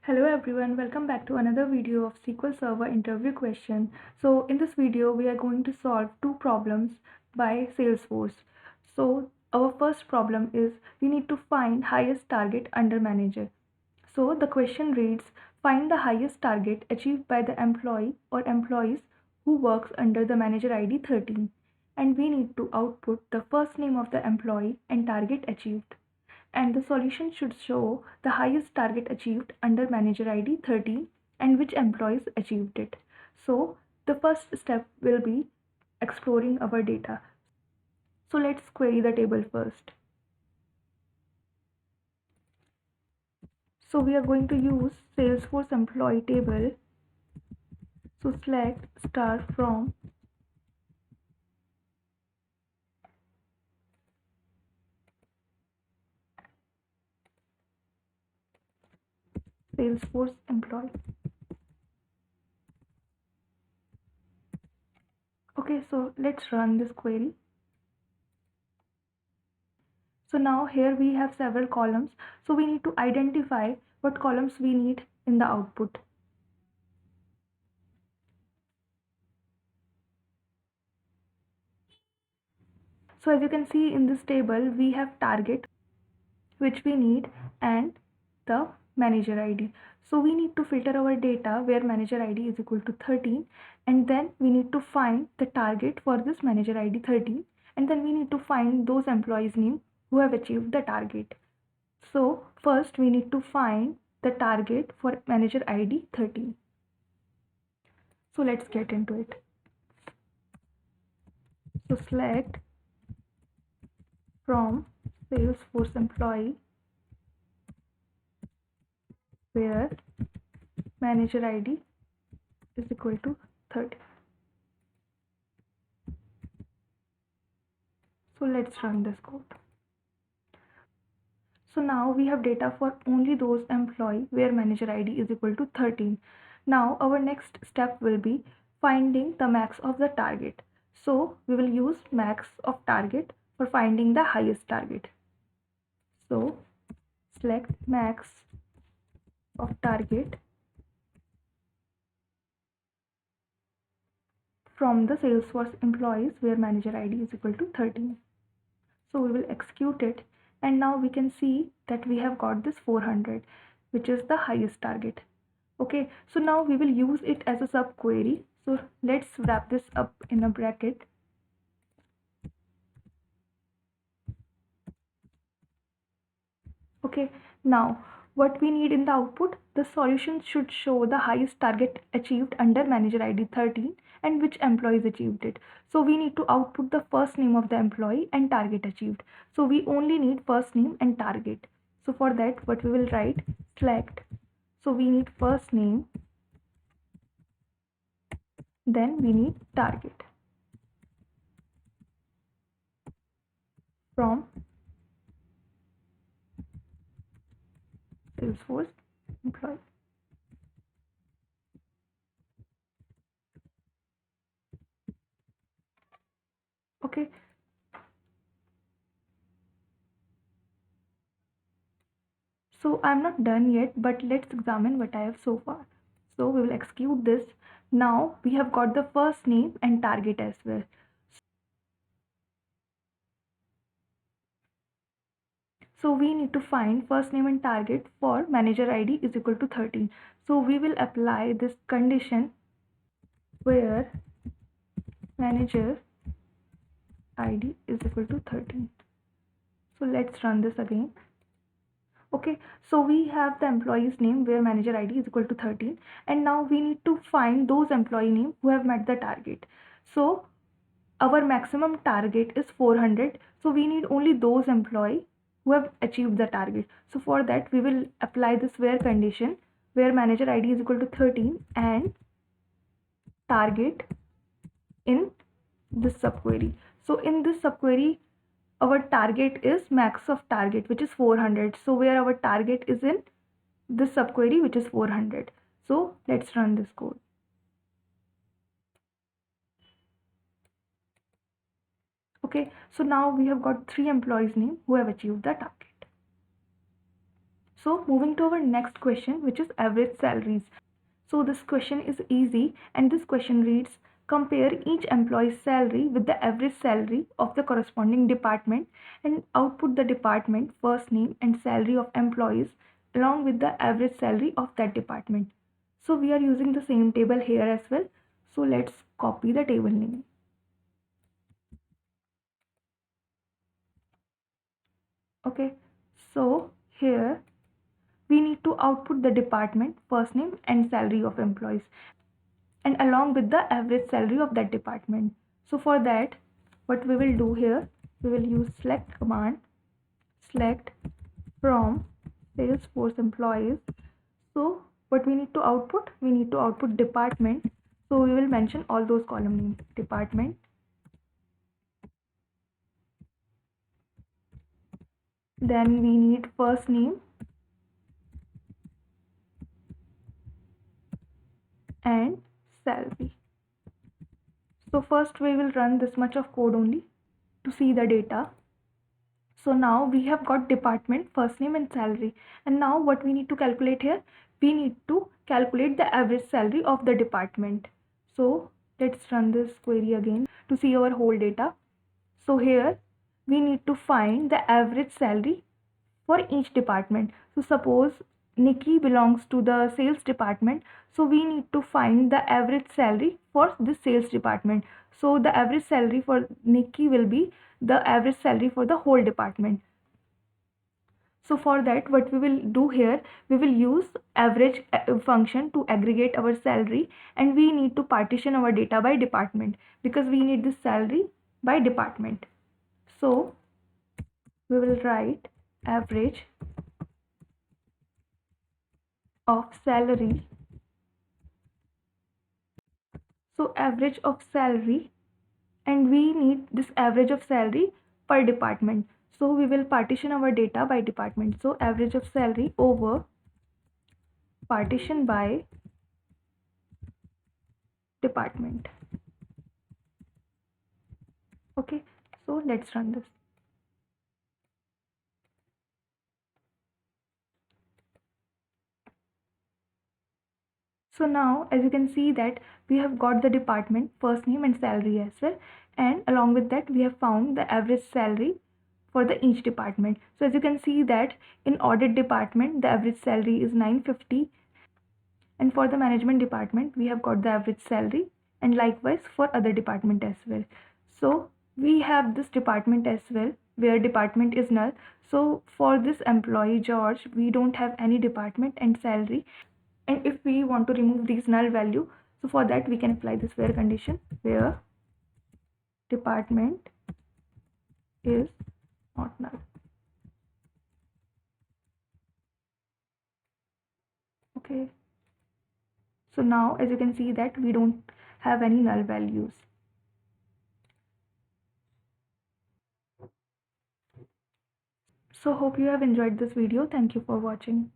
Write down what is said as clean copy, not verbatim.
Hello everyone, welcome back to another video of SQL Server interview question. So in this video, we are going to solve two problems by Salesforce. So our first problem is we need to find highest target under manager. So the question reads, find the highest target achieved by the employee or employees who works under the manager ID 13. And we need to output the first name of the employee and target achieved, and the solution should show the highest target achieved under manager ID 13 and which employees achieved it. So the first step will be exploring our data. So let's query the table first. So we are going to use Salesforce employee table. So select star from Salesforce employee. Okay, so let's run this query. So now here we have several columns. So we need to identify what columns we need in the output. So as you can see in this table, we have target, which we need, and the manager ID. So we need to filter our data where manager ID is equal to 13, and then we need to find the target for this manager ID 13, and then we need to find those employees name who have achieved the target. So first we need to find the target for manager ID 13. So let's get into it. So select from Salesforce employee where manager ID is equal to 30. So let's run this code. So now we have data for only those employee where manager ID is equal to 13. Now our next step will be finding the max of the target. So we will use max of target for finding the highest target. So select max of target from the Salesforce employees where manager ID is equal to 13. So we will execute it, and now we can see that we have got this 400, which is the highest target. Okay, so now we will use it as a subquery. So let's wrap this up in a bracket. Okay, now what we need in the output, the solution should show the highest target achieved under manager ID 13 and which employees achieved it. So we need to output the first name of the employee and target achieved. So we only need first name and target. So for that, what we will write, select. So we need first name, then we need target from Salesforce employee. Okay. So I'm not done yet, but let's examine what I have so far. So we will execute this. Now we have got the first name and target as well. So we need to find first name and target for manager ID is equal to 13. So we will apply this condition where manager ID is equal to 13. So let's run this again. Okay, so we have the employee's name where manager ID is equal to 13, and now we need to find those employee name who have met the target. So our maximum target is 400, so we need only those employee who have achieved the target. So for that we will apply this where condition where manager ID is equal to 13 and target in this subquery. So in this subquery, our target is max of target, which is 400. So where our target is in this subquery, which is 400. So let's run this code. Okay, so now we have got 3 employees name who have achieved the target. So moving to our next question, which is average salaries. So this question is easy, and this question reads: compare each employee's salary with the average salary of the corresponding department and output the department first name and salary of employees along with the average salary of that department. So we are using the same table here as well. So let's copy the table name. Okay, so here we need to output the department first name and salary of employees and along with the average salary of that department. So for that, what we will do here, we will use select command, select from Salesforce employees. So what we need to output, we need to output department. So we will mention all those column names: department, then we need first name and salary. So first we will run this much of code only to see the data. So now we have got department, first name and salary. And now what we need to calculate here? We need to calculate the average salary of the department. So let's run this query again to see our whole data. So here we need to find the average salary for each department. So suppose Nikki belongs to the sales department. So we need to find the average salary for the sales department. So the average salary for Nikki will be the average salary for the whole department. So for that, what we will do here, we will use average function to aggregate our salary, and we need to partition our data by department because we need this salary by department. So we will write average of salary. So average of salary, and we need this average of salary per department. So we will partition our data by department. So average of salary over partition by department. Okay, so let's run this. So now as you can see that we have got the department first name and salary as well, and along with that we have found the average salary for the each department. So as you can see that in audit department the average salary is 950, and for the management department we have got the average salary, and likewise for other department as well. So we have this department as well where department is null. So for this employee George, we don't have any department and salary, and if we want to remove these null value, so for that we can apply this where condition where department is not null. Okay, so now as you can see that we don't have any null values. So hope you have enjoyed this video. Thank you for watching.